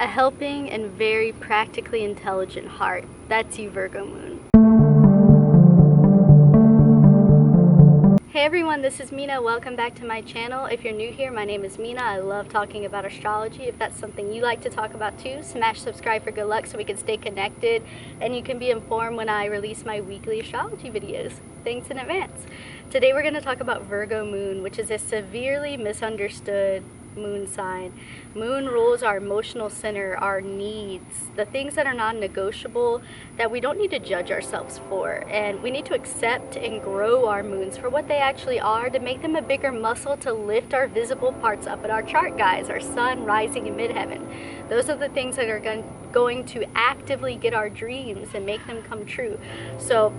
A helping and very practically intelligent heart. That's you, Virgo Moon. Hey everyone, this is Mina. Welcome back to my channel. If you're new here, my name is Mina. I love talking about astrology. If that's something you like to talk about too, smash subscribe for good luck so we can stay connected and you can be informed when I release my weekly astrology videos. Thanks in advance. Today we're going to talk about Virgo Moon, which is a severely misunderstood moon sign. Moon rules our emotional center, our needs, the things that are non-negotiable that we don't need to judge ourselves for, and we need to accept and grow our moons for what they actually are, to make them a bigger muscle to lift our visible parts up in our chart, guys. Our sun, rising, and midheaven. Those are the things that are going to actively get our dreams and make them come true. So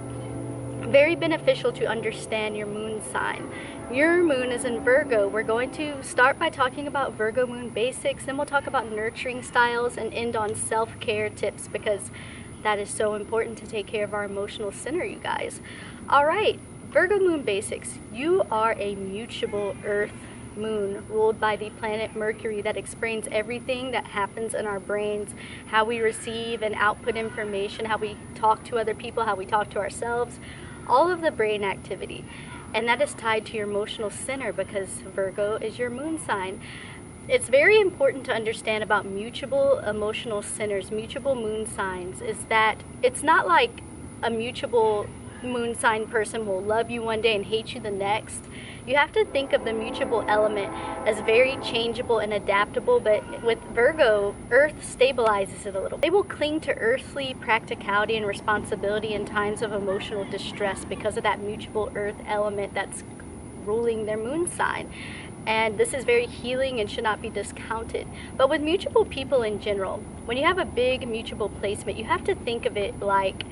very beneficial to understand your moon sign. Your moon is in Virgo. We're going to start by talking about Virgo moon basics, then we'll talk about nurturing styles and end on self-care tips, because that is so important to take care of our emotional center, you guys. All right, Virgo moon basics. You are a mutable earth moon ruled by the planet Mercury that explains everything that happens in our brains, how we receive and output information, how we talk to other people, how we talk to ourselves, all of the brain activity. And that is tied to your emotional center because Virgo is your moon sign. It's very important to understand about mutable emotional centers, mutable moon signs, is that it's not like a mutable moon sign person will love you one day and hate you the next. You have to think of the mutable element as very changeable and adaptable, but with Virgo, Earth stabilizes it a little. They will cling to earthly practicality and responsibility in times of emotional distress because of that mutable Earth element that's ruling their moon sign. And this is very healing and should not be discounted. But with mutable people in general, when you have a big mutable placement, you have to think of it like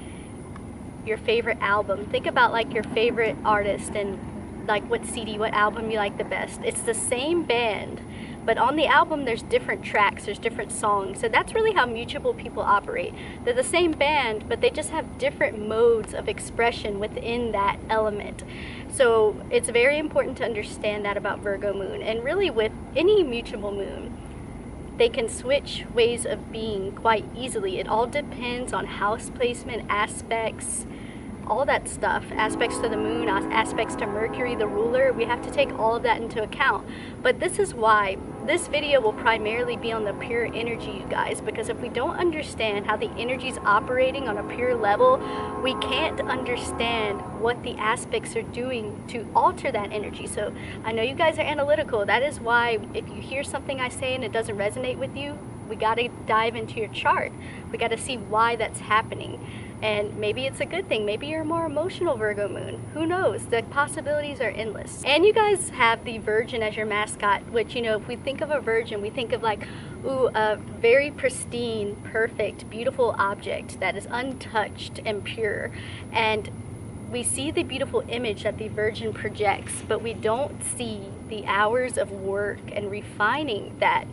your favorite album. Think about like your favorite artist and like what CD, what album you like the best. It's the same band, but on the album there's different tracks, there's different songs. So that's really how mutable people operate. They're the same band, but they just have different modes of expression within that element. So it's very important to understand that about Virgo moon. And really with any mutable moon, they can switch ways of being quite easily. It all depends on house placement, aspects, all that stuff, aspects to the moon, aspects to Mercury, the ruler. We have to take all of that into account. But this is why this video will primarily be on the pure energy, you guys, because if we don't understand how the energy is operating on a pure level, we can't understand what the aspects are doing to alter that energy. So I know you guys are analytical. That is why if you hear something I say and it doesn't resonate with you, we got to dive into your chart. We got to see why that's happening. And maybe it's a good thing. Maybe you're a more emotional Virgo moon. Who knows? The possibilities are endless. And you guys have the Virgin as your mascot, which, you know, if we think of a virgin, we think of like, ooh, a very pristine, perfect, beautiful object that is untouched and pure. And we see the beautiful image that the Virgin projects, but we don't see the hours of work and refining that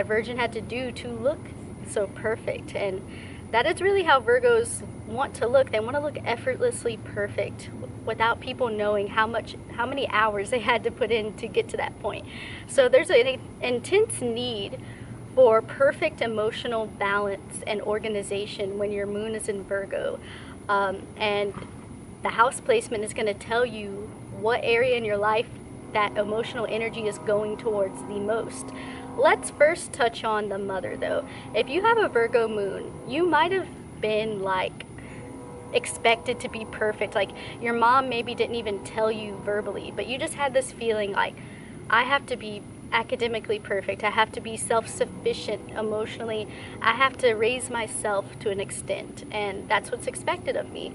Virgin had to do to look so perfect. And that is really how Virgos want to look. They want to look effortlessly perfect without people knowing how many hours they had to put in to get to that point. So there's an intense need for perfect emotional balance and organization when your moon is in Virgo. And the house placement is going to tell you what area in your life that emotional energy is going towards the most. Let's first touch on the mother though. If you have a Virgo moon, you might have been like expected to be perfect. Like your mom maybe didn't even tell you verbally, but you just had this feeling like, I have to be academically perfect. I have to be self-sufficient emotionally. I have to raise myself to an extent, and that's what's expected of me.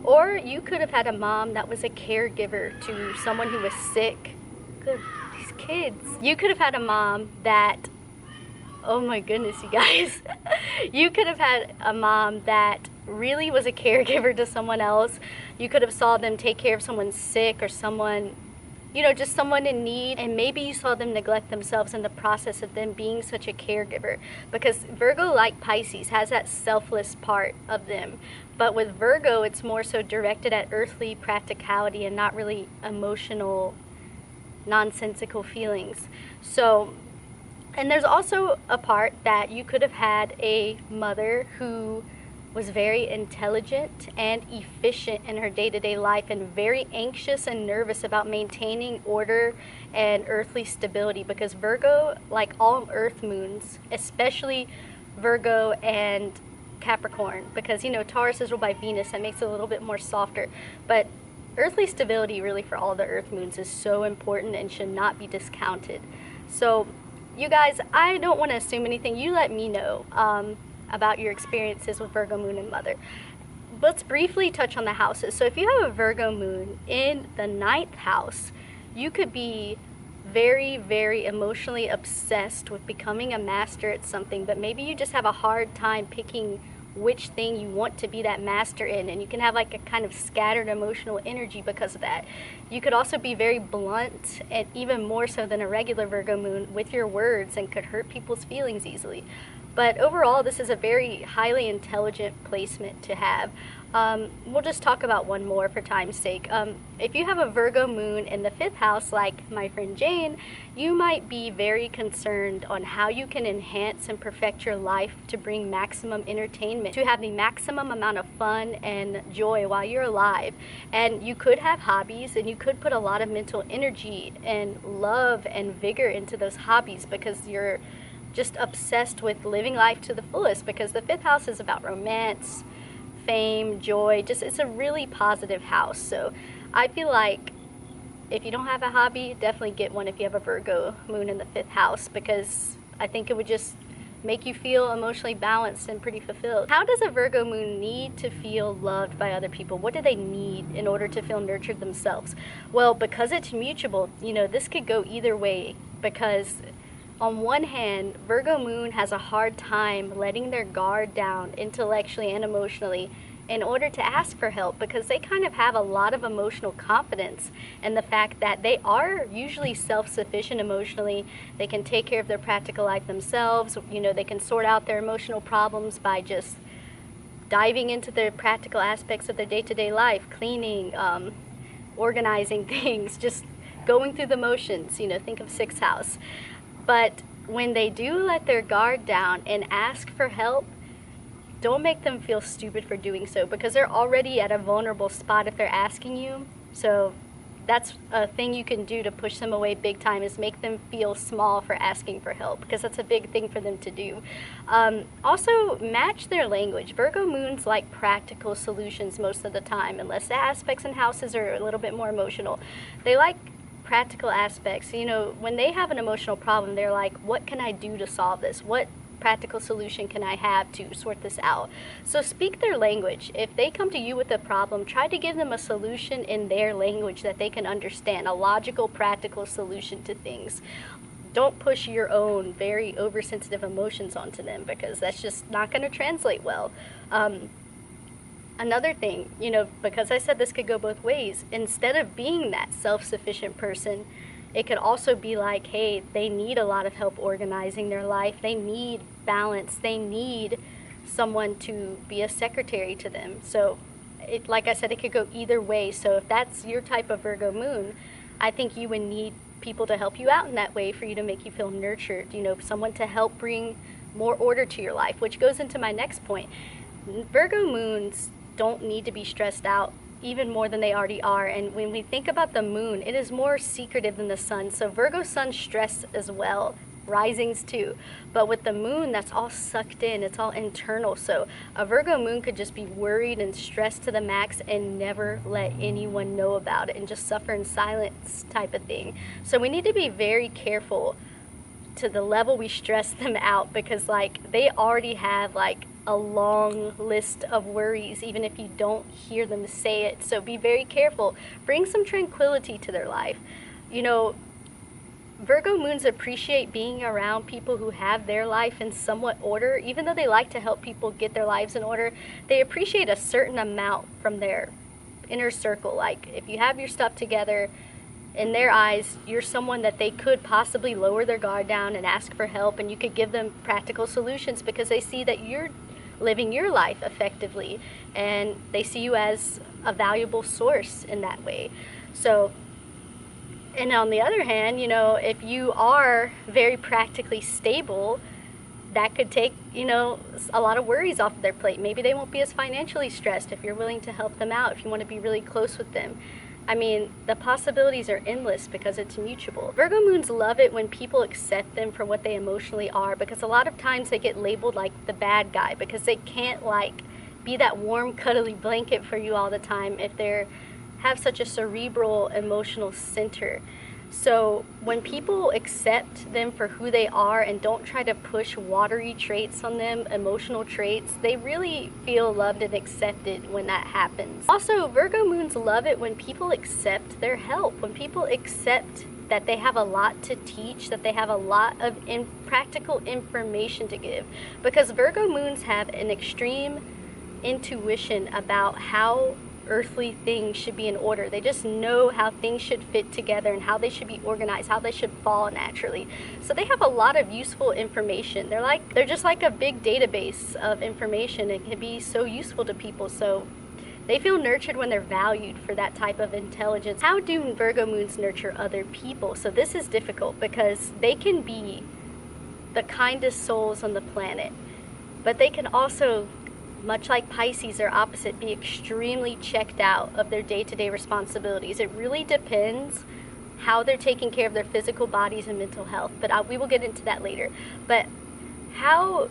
Or you could have had a mom that was a caregiver to someone who was sick. Good. Kids. You could have had a mom that, oh my goodness, you guys. You could have had a mom that really was a caregiver to someone else. You could have saw them take care of someone sick or someone, you know, just someone in need, and maybe you saw them neglect themselves in the process of them being such a caregiver, because Virgo, like Pisces, has that selfless part of them. But with Virgo, it's more so directed at earthly practicality and not really emotional, nonsensical feelings. So And there's also a part that you could have had a mother who was very intelligent and efficient in her day-to-day life and very anxious and nervous about maintaining order and earthly stability, because Virgo, like all earth moons, especially Virgo and Capricorn, because Taurus is ruled by Venus, that makes it a little bit more softer, but earthly stability really for all the earth moons is so important and should not be discounted. So you guys, I don't want to assume anything. You let me know about your experiences with Virgo Moon and Mother. Let's briefly touch on the houses. So if you have a Virgo Moon in the 9th house, you could be very, very emotionally obsessed with becoming a master at something, but maybe you just have a hard time picking which thing you want to be that master in, and you can have like a kind of scattered emotional energy because of that. You could also be very blunt, and even more so than a regular Virgo Moon, with your words, and could hurt people's feelings easily. But overall, this is a very highly intelligent placement to have. We'll just talk about one more for time's sake. If you have a Virgo Moon in the 5th house, like my friend Jane, you might be very concerned on how you can enhance and perfect your life to bring maximum entertainment, to have the maximum amount of fun and joy while you're alive. And you could have hobbies, and you could put a lot of mental energy and love and vigor into those hobbies because you're just obsessed with living life to the fullest, because the 5th house is about romance, fame, joy. Just, it's a really positive house. So I feel like if you don't have a hobby, definitely get one if you have a Virgo Moon in the 5th house, because I think it would just make you feel emotionally balanced and pretty fulfilled. How does a Virgo Moon need to feel loved by other people? What do they need in order to feel nurtured themselves? Well, because it's mutable, this could go either way, because on one hand, Virgo Moon has a hard time letting their guard down intellectually and emotionally in order to ask for help, because they kind of have a lot of emotional confidence in the fact that they are usually self-sufficient emotionally. They can take care of their practical life themselves. They can sort out their emotional problems by just diving into the practical aspects of their day-to-day life, cleaning, organizing things, just going through the motions. Think of 6th house. But when they do let their guard down and ask for help, don't make them feel stupid for doing so, because they're already at a vulnerable spot if they're asking you. So that's a thing you can do to push them away big time, is make them feel small for asking for help, because that's a big thing for them to do. Also, match their language. Virgo Moons like practical solutions most of the time, unless the aspects and houses are a little bit more emotional. They like practical aspects. When they have an emotional problem, they're like, what can I do to solve this? What practical solution can I have to sort this out? So speak their language. If they come to you with a problem, try to give them a solution in their language that they can understand, a logical, practical solution to things. Don't push your own very oversensitive emotions onto them, because that's just not going to translate well. Another thing, because I said this could go both ways, instead of being that self-sufficient person, it could also be like, hey, they need a lot of help organizing their life. They need balance. They need someone to be a secretary to them. So, like I said, it could go either way. So if that's your type of Virgo Moon, I think you would need people to help you out in that way for you to make you feel nurtured. Someone to help bring more order to your life, which goes into my next point. Virgo Moons don't need to be stressed out even more than they already are. And when we think about the moon, it is more secretive than the sun. So Virgo sun stress as well, risings too. But with the moon, that's all sucked in, it's all internal. So a Virgo moon could just be worried and stressed to the max and never let anyone know about it and just suffer in silence type of thing. So we need to be very careful to the level we stress them out, because they already have a long list of worries, even if you don't hear them say it. So be very careful. Bring some tranquility to their life. Virgo moons appreciate being around people who have their life in somewhat order. Even though they like to help people get their lives in order, they appreciate a certain amount from their inner circle. Like if you have your stuff together, in their eyes, you're someone that they could possibly lower their guard down and ask for help, and you could give them practical solutions because they see that you're living your life effectively, and they see you as a valuable source in that way. So And on the other hand, you know, if you are very practically stable, that could take, you know, a lot of worries off of their plate. Maybe they won't be as financially stressed if you're willing to help them out, if you want to be really close with them. I mean, the possibilities are endless because it's mutual. Virgo moons love it when people accept them for what they emotionally are, because a lot of times they get labeled like the bad guy because they can't like be that warm, cuddly blanket for you all the time if they're have such a cerebral emotional center. So when people accept them for who they are and don't try to push watery traits on them, emotional traits, they really feel loved and accepted when that happens. Also, Virgo moons love it when people accept their help, when people accept that they have a lot to teach, that they have a lot of practical information to give, because Virgo moons have an extreme intuition about how earthly things should be in order. They just know how things should fit together and how they should be organized, how they should fall naturally. So they have a lot of useful information. They're just like a big database of information. It can be so useful to people. So they feel nurtured when they're valued for that type of intelligence. How do Virgo moons nurture other people? So this is difficult because they can be the kindest souls on the planet, but they can also, much like Pisces, their opposite, be extremely checked out of their day-to-day responsibilities. It really depends how they're taking care of their physical bodies and mental health, but we will get into that later. But how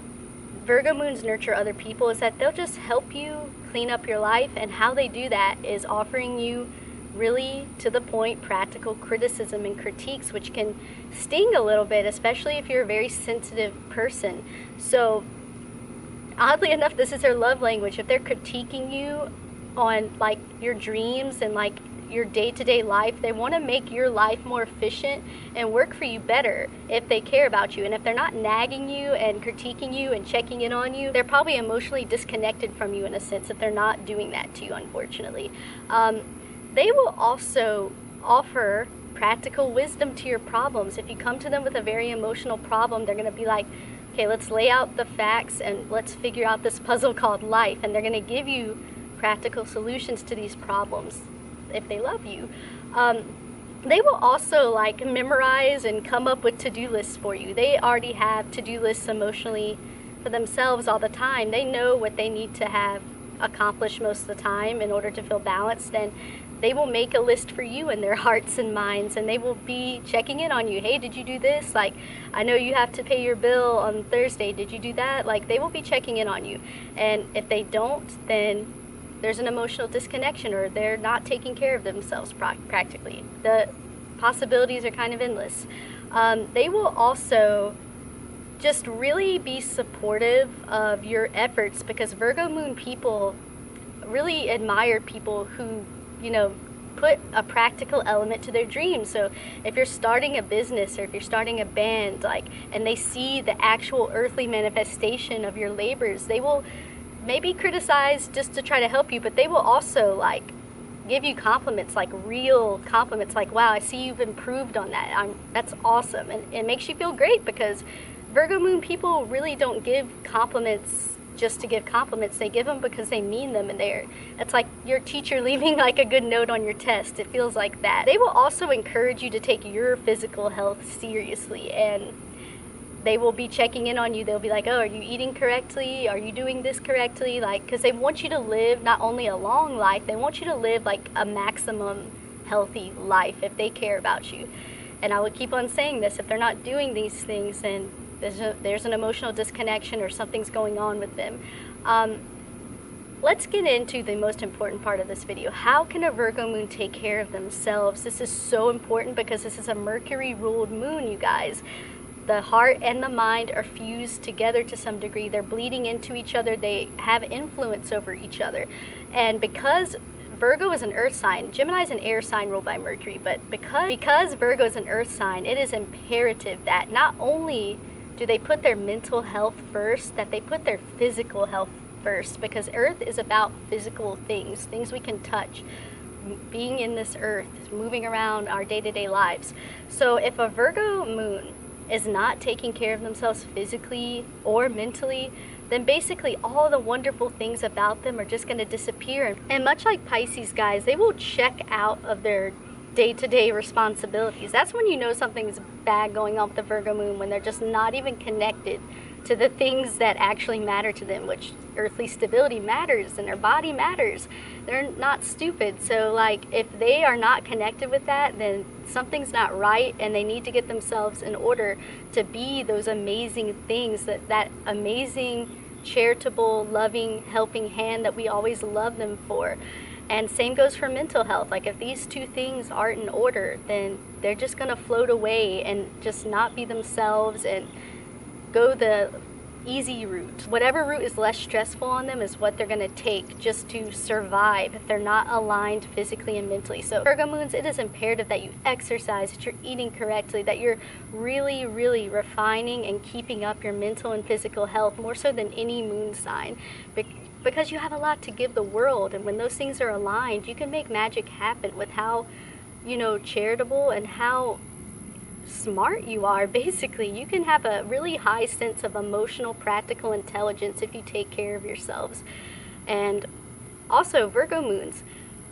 Virgo moons nurture other people is that they'll just help you clean up your life, and how they do that is offering you really to the point practical criticism and critiques, which can sting a little bit, especially if you're a very sensitive person. So oddly enough, this is their love language. If they're critiquing you on like your dreams and like your day-to-day life, they want to make your life more efficient and work for you better if they care about you. And if they're not nagging you and critiquing you and checking in on you, they're probably emotionally disconnected from you in a sense if they're not doing that to you, unfortunately. They will also offer practical wisdom to your problems. If you come to them with a very emotional problem, they're going to be like, okay, let's lay out the facts and let's figure out this puzzle called life. And they're going to give you practical solutions to these problems if they love you. They will also like memorize and come up with to-do lists for you. They already have to-do lists emotionally for themselves all the time. They know what they need to have accomplished most of the time in order to feel balanced, and they will make a list for you in their hearts and minds, and they will be checking in on you. Hey, did you do this? Like, I know you have to pay your bill on Thursday. Did you do that? Like, they will be checking in on you. And if they don't, then there's an emotional disconnection, or they're not taking care of themselves practically. The possibilities are kind of endless. They will also just really be supportive of your efforts, because Virgo moon people really admire people who, you know, put a practical element to their dreams. So if you're starting a business or if you're starting a band, like, and they see the actual earthly manifestation of your labors, they will maybe criticize just to try to help you, but they will also like give you compliments, like real compliments, like, wow, I see you've improved on that. That's awesome. And it makes you feel great, because Virgo moon people really don't give compliments just to give compliments. They give them because they mean them, and it's like your teacher leaving like a good note on your test. It feels like that. They will also encourage you to take your physical health seriously, and they will be checking in on you. They'll be like, oh, are you eating correctly? Are you doing this correctly? Like, because they want you to live not only a long life, they want you to live like a maximum healthy life if they care about you. And I would keep on saying this, if they're not doing these things, then there's an emotional disconnection or something's going on with them. Let's get into the most important part of this video. How can a Virgo moon take care of themselves? This is so important because this is a Mercury ruled moon, you guys. The heart and the mind are fused together to some degree. They're bleeding into each other. They have influence over each other. And because Virgo is an earth sign, Gemini is an air sign ruled by Mercury, but because Virgo is an earth sign, it is imperative that not only do they put their mental health first, that they put their physical health first, because earth is about physical things we can touch, being in this earth, moving around our day-to-day lives. So if a Virgo moon is not taking care of themselves physically or mentally, then basically all the wonderful things about them are just going to disappear. And much like Pisces, guys, they will check out of their day-to-day responsibilities. That's when you know something's bad going on with the Virgo moon, when they're just not even connected to the things that actually matter to them, which earthly stability matters and their body matters. They're not stupid. So like, if they are not connected with that, then something's not right, and they need to get themselves in order to be those amazing things, that amazing, charitable, loving, helping hand that we always love them for. And same goes for mental health. Like, if these two things aren't in order, then they're just gonna float away and just not be themselves and go the easy route. Whatever route is less stressful on them is what they're gonna take just to survive if they're not aligned physically and mentally. So Virgo moons, it is imperative that you exercise, that you're eating correctly, that you're really, really refining and keeping up your mental and physical health, more so than any moon sign. Because you have a lot to give the world, and when those things are aligned, you can make magic happen with how, you know, charitable and how smart you are. Basically, you can have a really high sense of emotional, practical intelligence if you take care of yourselves. And also, Virgo moons,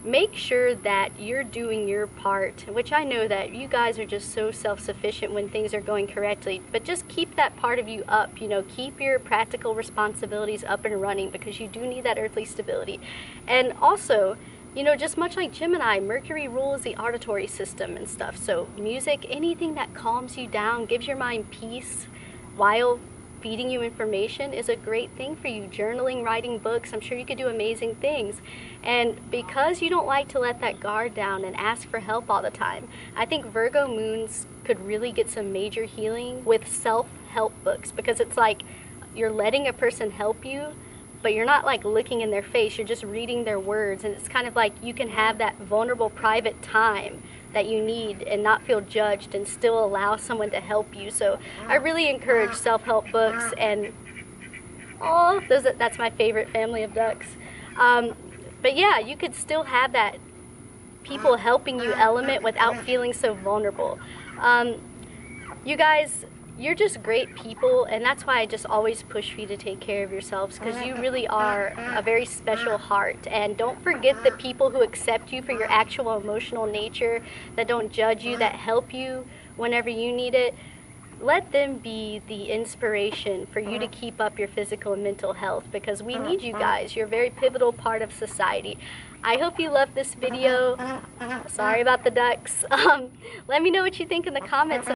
make sure that you're doing your part, which I know that you guys are just so self-sufficient when things are going correctly, but just keep that part of you up. You know, keep your practical responsibilities up and running, because you do need that earthly stability. And also, you know, just much like Gemini, Mercury rules the auditory system and stuff. So music, anything that calms you down, gives your mind peace while feeding you information, is a great thing for you. Journaling, writing books, I'm sure you could do amazing things. And because you don't like to let that guard down and ask for help all the time, I think Virgo moons could really get some major healing with self-help books, because it's like you're letting a person help you, but you're not like looking in their face, you're just reading their words, and it's kind of like you can have that vulnerable private time that you need and not feel judged and still allow someone to help you. So I really encourage self-help books, and that's my favorite family of ducks. But yeah, you could still have that people helping you element without feeling so vulnerable. You guys, you're just great people, and that's why I just always push for you to take care of yourselves, because you really are a very special heart. And don't forget the people who accept you for your actual emotional nature, that don't judge you, that help you whenever you need it. Let them be the inspiration for you to keep up your physical and mental health, because we need you guys. You're a very pivotal part of society. I hope you loved this video. Sorry about the ducks. Let me know what you think in the comments.